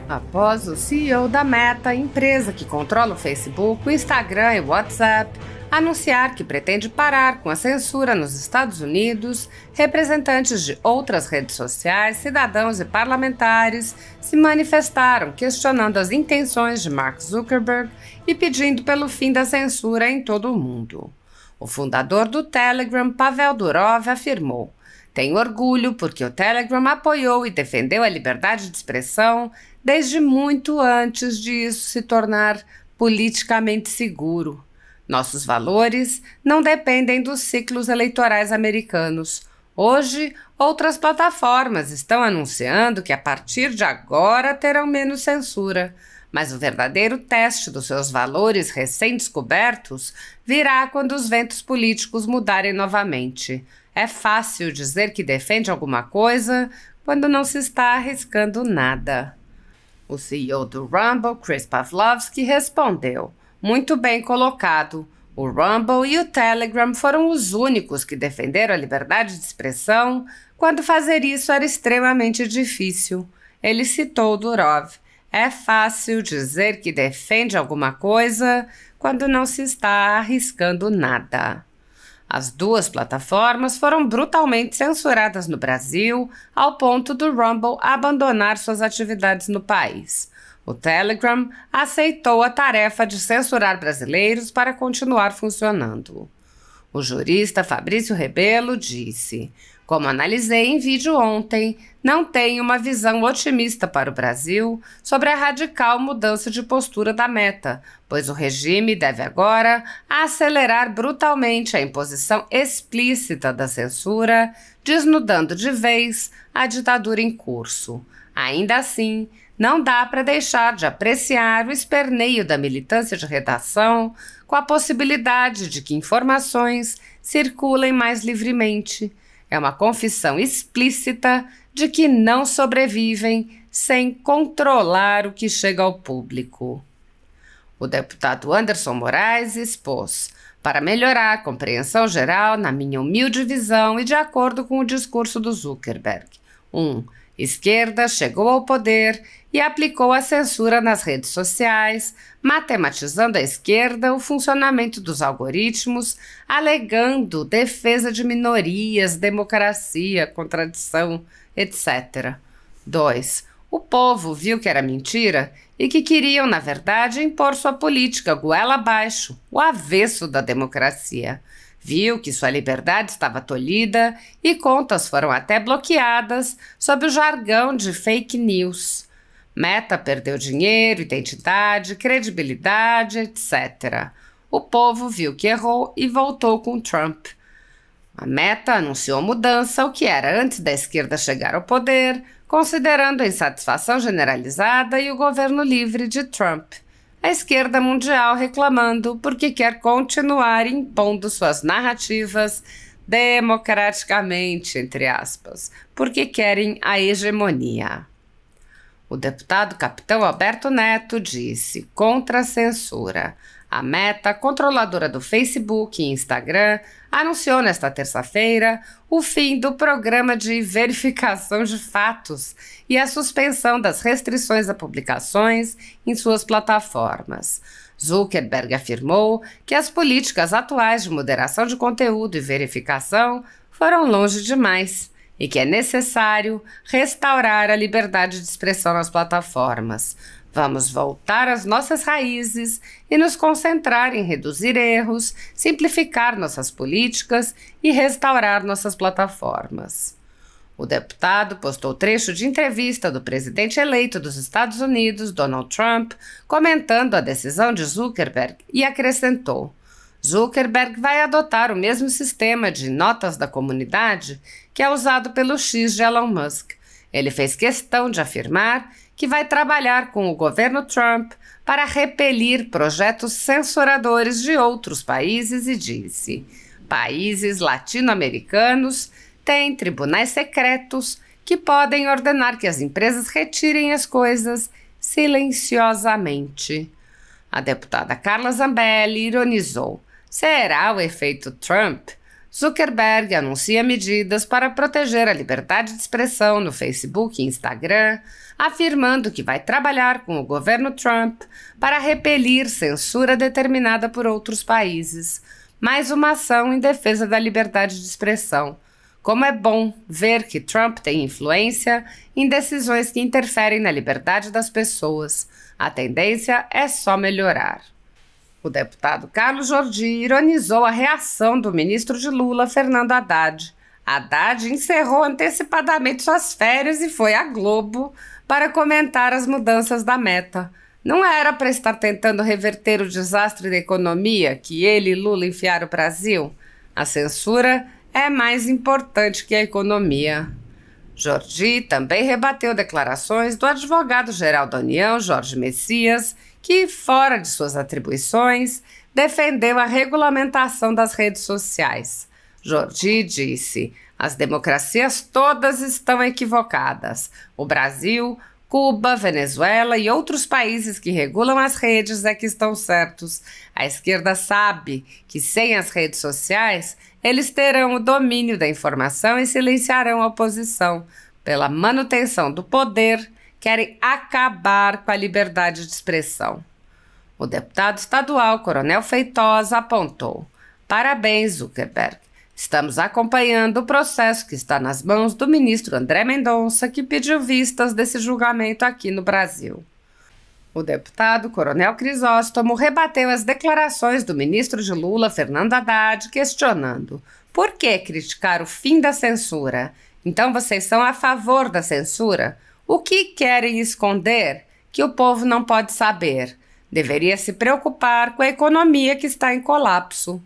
Após o CEO da Meta, empresa que controla o Facebook, o Instagram e o WhatsApp, anunciar que pretende parar com a censura nos Estados Unidos, representantes de outras redes sociais, cidadãos e parlamentares se manifestaram questionando as intenções de Mark Zuckerberg e pedindo pelo fim da censura em todo o mundo. O fundador do Telegram, Pavel Durov, afirmou: "Tenho orgulho porque o Telegram apoiou e defendeu a liberdade de expressão desde muito antes de isso se tornar politicamente seguro. Nossos valores não dependem dos ciclos eleitorais americanos. Hoje, outras plataformas estão anunciando que a partir de agora terão menos censura, mas o verdadeiro teste dos seus valores recém-descobertos virá quando os ventos políticos mudarem novamente. É fácil dizer que defende alguma coisa quando não se está arriscando nada." O CEO do Rumble, Chris Pavlovski, respondeu: "Muito bem colocado. O Rumble e o Telegram foram os únicos que defenderam a liberdade de expressão quando fazer isso era extremamente difícil." Ele citou Durov: "É fácil dizer que defende alguma coisa quando não se está arriscando nada." As duas plataformas foram brutalmente censuradas no Brasil, ao ponto do Rumble abandonar suas atividades no país. O Telegram aceitou a tarefa de censurar brasileiros para continuar funcionando. O jurista Fabrício Rebelo disse: "Como analisei em vídeo ontem, não tenho uma visão otimista para o Brasil sobre a radical mudança de postura da Meta, pois o regime deve agora acelerar brutalmente a imposição explícita da censura, desnudando de vez a ditadura em curso. Ainda assim, não dá para deixar de apreciar o esperneio da militância de redação com a possibilidade de que informações circulem mais livremente. É uma confissão explícita de que não sobrevivem sem controlar o que chega ao público." O deputado Anderson Moraes expôs: "Para melhorar a compreensão geral, na minha humilde visão e de acordo com o discurso do Zuckerberg. 1. Esquerda chegou ao poder e aplicou a censura nas redes sociais, matematizando à esquerda o funcionamento dos algoritmos, alegando defesa de minorias, democracia, contradição, etc. 2. O povo viu que era mentira e que queriam, na verdade, impor sua política goela abaixo, o avesso da democracia. Viu que sua liberdade estava tolhida e contas foram até bloqueadas sob o jargão de fake news. Meta perdeu dinheiro, identidade, credibilidade, etc. O povo viu que errou e voltou com Trump. A Meta anunciou mudança, o que era antes da esquerda chegar ao poder, considerando a insatisfação generalizada e o governo livre de Trump. A esquerda mundial reclamando porque quer continuar impondo suas narrativas democraticamente, entre aspas, porque querem a hegemonia." O deputado Capitão Alberto Neto disse: "Contra a censura. A Meta, controladora do Facebook e Instagram, anunciou nesta terça-feira o fim do programa de verificação de fatos e a suspensão das restrições a publicações em suas plataformas." Zuckerberg afirmou que as políticas atuais de moderação de conteúdo e verificação foram longe demais e que é necessário restaurar a liberdade de expressão nas plataformas. "Vamos voltar às nossas raízes e nos concentrar em reduzir erros, simplificar nossas políticas e restaurar nossas plataformas." O deputado postou trecho de entrevista do presidente eleito dos Estados Unidos, Donald Trump, comentando a decisão de Zuckerberg e acrescentou: "Zuckerberg vai adotar o mesmo sistema de notas da comunidade que é usado pelo X de Elon Musk. Ele fez questão de afirmar que vai trabalhar com o governo Trump para repelir projetos censuradores de outros países e disse: países latino-americanos têm tribunais secretos que podem ordenar que as empresas retirem as coisas silenciosamente." A deputada Carla Zambelli ironizou: "Será o efeito Trump?" Zuckerberg anuncia medidas para proteger a liberdade de expressão no Facebook e Instagram, afirmando que vai trabalhar com o governo Trump para repelir censura determinada por outros países. Mais uma ação em defesa da liberdade de expressão. Como é bom ver que Trump tem influência em decisões que interferem na liberdade das pessoas. A tendência é só melhorar. O deputado Carlos Jordi ironizou a reação do ministro de Lula, Fernando Haddad. Haddad encerrou antecipadamente suas férias e foi à Globo para comentar as mudanças da Meta. Não era para estar tentando reverter o desastre da economia que ele e Lula enfiaram o Brasil? A censura é mais importante que a economia. Jordi também rebateu declarações do advogado-geral da União, Jorge Messias, que, fora de suas atribuições, defendeu a regulamentação das redes sociais. Jordi disse: as democracias todas estão equivocadas. O Brasil, Cuba, Venezuela e outros países que regulam as redes é que estão certos. A esquerda sabe que sem as redes sociais, eles terão o domínio da informação e silenciarão a oposição. Pela manutenção do poder, querem acabar com a liberdade de expressão. O deputado estadual Coronel Feitosa apontou: parabéns, Zuckerberg. Estamos acompanhando o processo que está nas mãos do ministro André Mendonça, que pediu vistas desse julgamento aqui no Brasil. O deputado Coronel Crisóstomo rebateu as declarações do ministro de Lula, Fernando Haddad, questionando: por que criticar o fim da censura? Então vocês são a favor da censura? O que querem esconder que o povo não pode saber? Deveria se preocupar com a economia que está em colapso.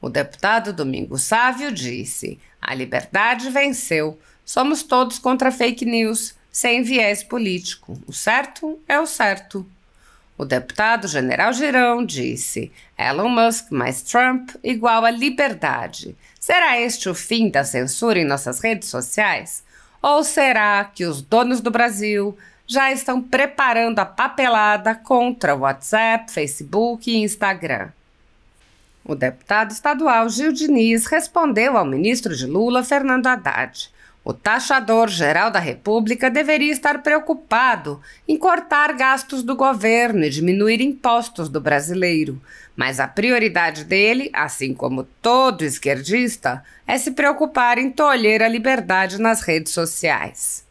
O deputado Domingos Sávio disse: a liberdade venceu. Somos todos contra fake news, sem viés político. O certo é o certo. O deputado General Girão disse: Elon Musk mais Trump igual a liberdade. Será este o fim da censura em nossas redes sociais? Ou será que os donos do Brasil já estão preparando a papelada contra o WhatsApp, Facebook e Instagram? O deputado estadual Gil Diniz respondeu ao ministro de Lula, Fernando Haddad: o taxador-geral da República deveria estar preocupado em cortar gastos do governo e diminuir impostos do brasileiro. Mas a prioridade dele, assim como todo esquerdista, é se preocupar em tolher a liberdade nas redes sociais.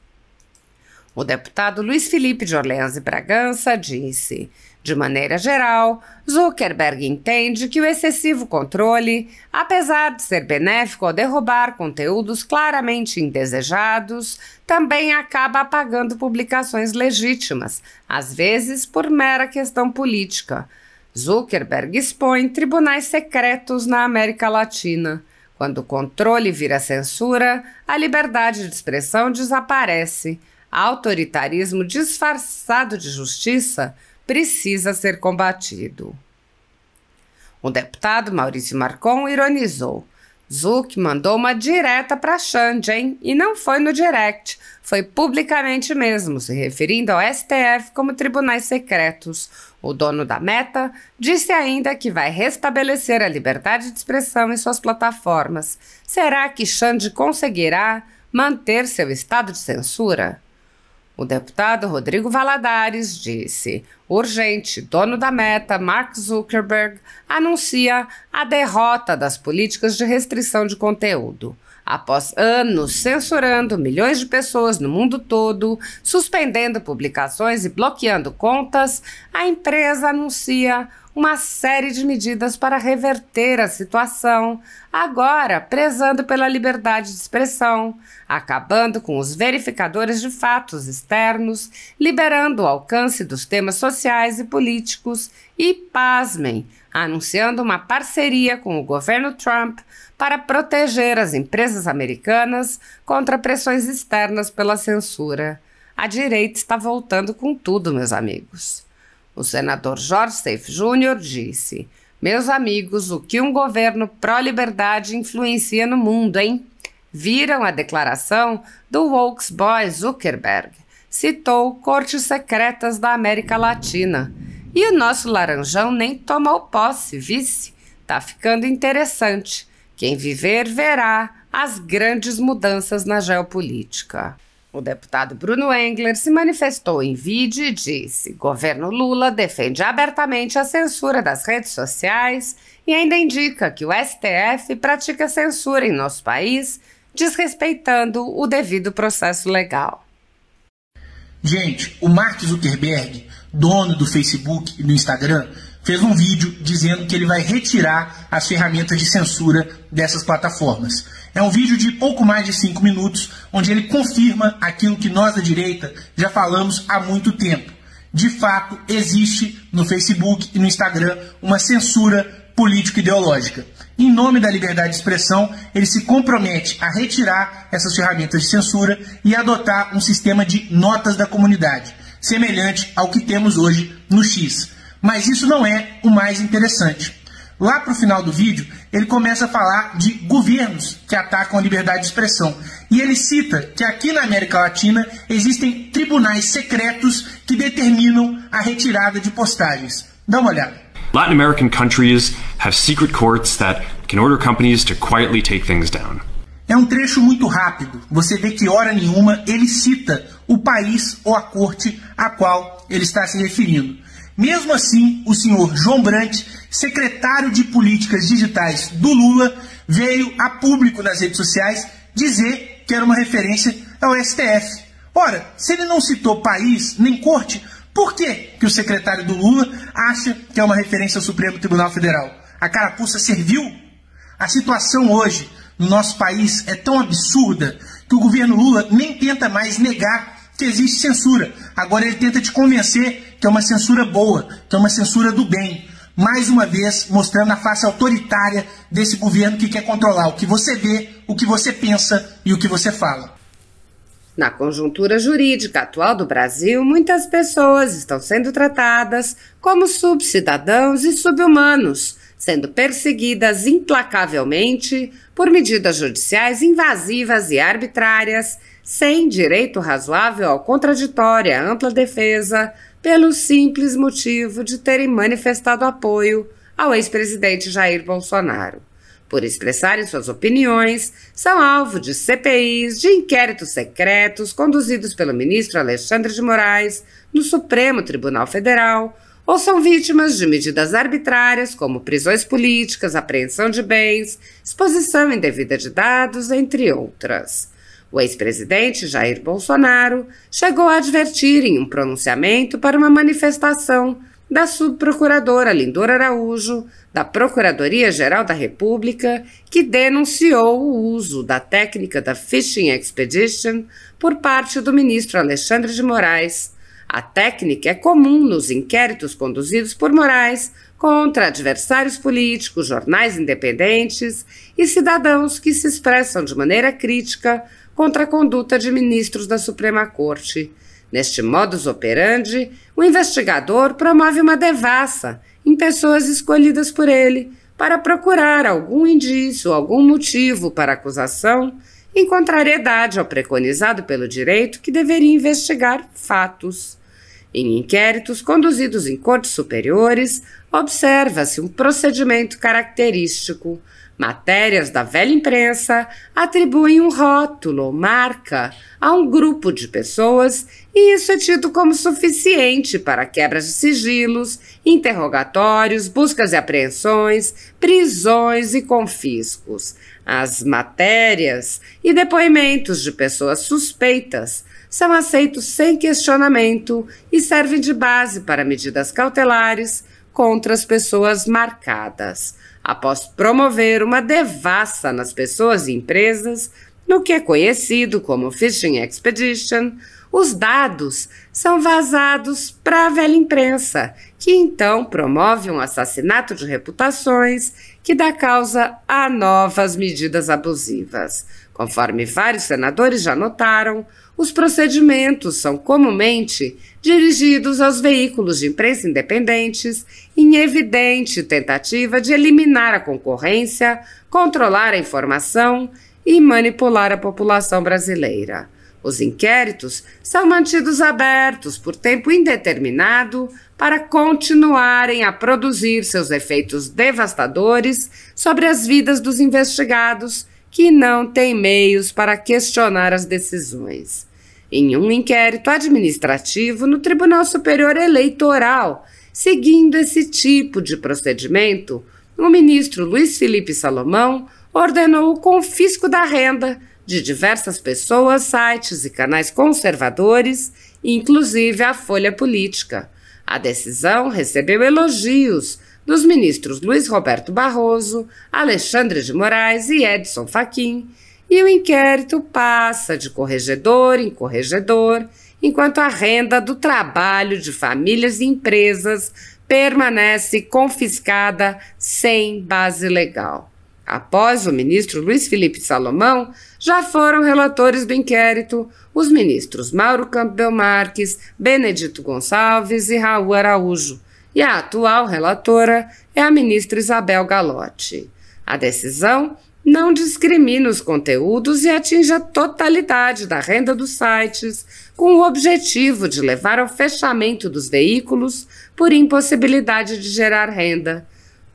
O deputado Luiz Felipe de Orleans e Bragança disse: de maneira geral, Zuckerberg entende que o excessivo controle, apesar de ser benéfico ao derrubar conteúdos claramente indesejados, também acaba apagando publicações legítimas, às vezes por mera questão política. Zuckerberg expõe tribunais secretos na América Latina. Quando o controle vira censura, a liberdade de expressão desaparece. Autoritarismo disfarçado de justiça precisa ser combatido. O deputado Maurício Marcon ironizou: Zuck mandou uma direta para Xande, hein? E não foi no direct, foi publicamente mesmo, se referindo ao STF como tribunais secretos. O dono da Meta disse ainda que vai restabelecer a liberdade de expressão em suas plataformas. Será que Xande conseguirá manter seu estado de censura? O deputado Rodrigo Valadares disse: urgente, dono da Meta, Mark Zuckerberg, anuncia a derrota das políticas de restrição de conteúdo. Após anos censurando milhões de pessoas no mundo todo, suspendendo publicações e bloqueando contas, a empresa anuncia uma série de medidas para reverter a situação, agora prezando pela liberdade de expressão, acabando com os verificadores de fatos externos, liberando o alcance dos temas sociais e políticos e, pasmem, anunciando uma parceria com o governo Trump para proteger as empresas americanas contra pressões externas pela censura. A direita está voltando com tudo, meus amigos. O senador Jorge Seif Júnior disse: meus amigos, o que um governo pró-liberdade influencia no mundo, hein? Viram a declaração do Volksboy Zuckerberg? Citou cortes secretas da América Latina. E o nosso laranjão nem tomou posse, vice? Tá ficando interessante. Quem viver, verá as grandes mudanças na geopolítica. O deputado Bruno Engler se manifestou em vídeo e disse: governo Lula defende abertamente a censura das redes sociais e ainda indica que o STF pratica censura em nosso país, desrespeitando o devido processo legal. Gente, o Mark Zuckerberg, dono do Facebook e do Instagram, fez um vídeo dizendo que ele vai retirar as ferramentas de censura dessas plataformas. É um vídeo de pouco mais de 5 minutos, onde ele confirma aquilo que nós da direita já falamos há muito tempo. De fato, existe no Facebook e no Instagram uma censura político-ideológica. Em nome da liberdade de expressão, ele se compromete a retirar essas ferramentas de censura e adotar um sistema de notas da comunidade, semelhante ao que temos hoje no X. Mas isso não é o mais interessante. Lá para o final do vídeo, ele começa a falar de governos que atacam a liberdade de expressão. E ele cita que aqui na América Latina existem tribunais secretos que determinam a retirada de postagens. Dá uma olhada. Latin American countries have secret courts that can order companies to quietly take things down. É um trecho muito rápido. Você vê que hora nenhuma ele cita o país ou a corte a qual ele está se referindo. Mesmo assim, o senhor João Brant, secretário de Políticas Digitais do Lula, veio a público nas redes sociais dizer que era uma referência ao STF. Ora, se ele não citou país nem corte, por que o secretário do Lula acha que é uma referência ao Supremo Tribunal Federal? A carapuça serviu? A situação hoje no nosso país é tão absurda que o governo Lula nem tenta mais negar que existe censura. Agora ele tenta te convencer que é uma censura boa, que é uma censura do bem. Mais uma vez, mostrando a face autoritária desse governo que quer controlar o que você vê, o que você pensa e o que você fala. Na conjuntura jurídica atual do Brasil, muitas pessoas estão sendo tratadas como subcidadãos e subhumanos, sendo perseguidas implacavelmente por medidas judiciais invasivas e arbitrárias, sem direito razoável ao contraditório, à ampla defesa, pelo simples motivo de terem manifestado apoio ao ex-presidente Jair Bolsonaro. Por expressarem suas opiniões, são alvo de CPIs, de inquéritos secretos conduzidos pelo ministro Alexandre de Moraes no Supremo Tribunal Federal, ou são vítimas de medidas arbitrárias como prisões políticas, apreensão de bens, exposição indevida de dados, entre outras. O ex-presidente Jair Bolsonaro chegou a advertir em um pronunciamento para uma manifestação da subprocuradora Lindora Araújo, da Procuradoria-Geral da República, que denunciou o uso da técnica da Fishing Expedition por parte do ministro Alexandre de Moraes. A técnica é comum nos inquéritos conduzidos por Moraes contra adversários políticos, jornais independentes e cidadãos que se expressam de maneira crítica contra a conduta de ministros da Suprema Corte. Neste modus operandi, o investigador promove uma devassa em pessoas escolhidas por ele para procurar algum indício, algum motivo para acusação, em contrariedade ao preconizado pelo direito que deveria investigar fatos. Em inquéritos conduzidos em cortes superiores, observa-se um procedimento característico. Matérias da velha imprensa atribuem um rótulo ou marca a um grupo de pessoas e isso é tido como suficiente para quebras de sigilos, interrogatórios, buscas e apreensões, prisões e confiscos. As matérias e depoimentos de pessoas suspeitas são aceitos sem questionamento e servem de base para medidas cautelares contra as pessoas marcadas. Após promover uma devassa nas pessoas e empresas, no que é conhecido como Fishing Expedition, os dados são vazados para a velha imprensa, que então promove um assassinato de reputações que dá causa a novas medidas abusivas. Conforme vários senadores já notaram, os procedimentos são comumente dirigidos aos veículos de imprensa independentes em evidente tentativa de eliminar a concorrência, controlar a informação e manipular a população brasileira. Os inquéritos são mantidos abertos por tempo indeterminado para continuarem a produzir seus efeitos devastadores sobre as vidas dos investigados que não têm meios para questionar as decisões. Em um inquérito administrativo no Tribunal Superior Eleitoral, seguindo esse tipo de procedimento, o ministro Luiz Felipe Salomão ordenou o confisco da renda de diversas pessoas, sites e canais conservadores, inclusive a Folha Política. A decisão recebeu elogios dos ministros Luiz Roberto Barroso, Alexandre de Moraes e Edson Fachin, e o inquérito passa de corregedor em corregedor, enquanto a renda do trabalho de famílias e empresas permanece confiscada sem base legal. Após o ministro Luiz Felipe Salomão, já foram relatores do inquérito os ministros Mauro Campbell Marques, Benedito Gonçalves e Raul Araújo, e a atual relatora é a ministra Isabel Galotti. A decisão não discrimina os conteúdos e atinge a totalidade da renda dos sites, com o objetivo de levar ao fechamento dos veículos por impossibilidade de gerar renda.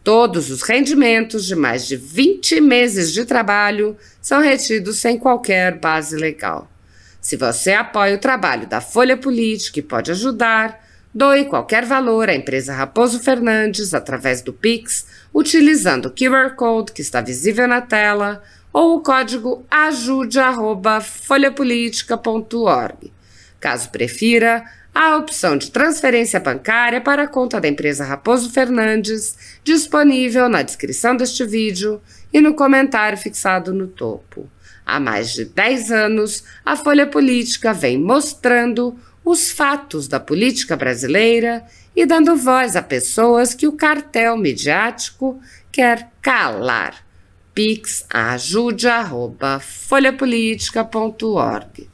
Todos os rendimentos de mais de 20 meses de trabalho são retidos sem qualquer base legal. Se você apoia o trabalho da Folha Política e pode ajudar, doe qualquer valor à empresa Raposo Fernandes através do Pix, utilizando o QR Code que está visível na tela ou o código ajude@folhapolitica.org. Caso prefira, há a opção de transferência bancária para a conta da empresa Raposo Fernandes, disponível na descrição deste vídeo e no comentário fixado no topo. Há mais de 10 anos, a Folha Política vem mostrando os fatos da política brasileira e dando voz a pessoas que o cartel midiático quer calar. Pix ajude@folhapolitica.org.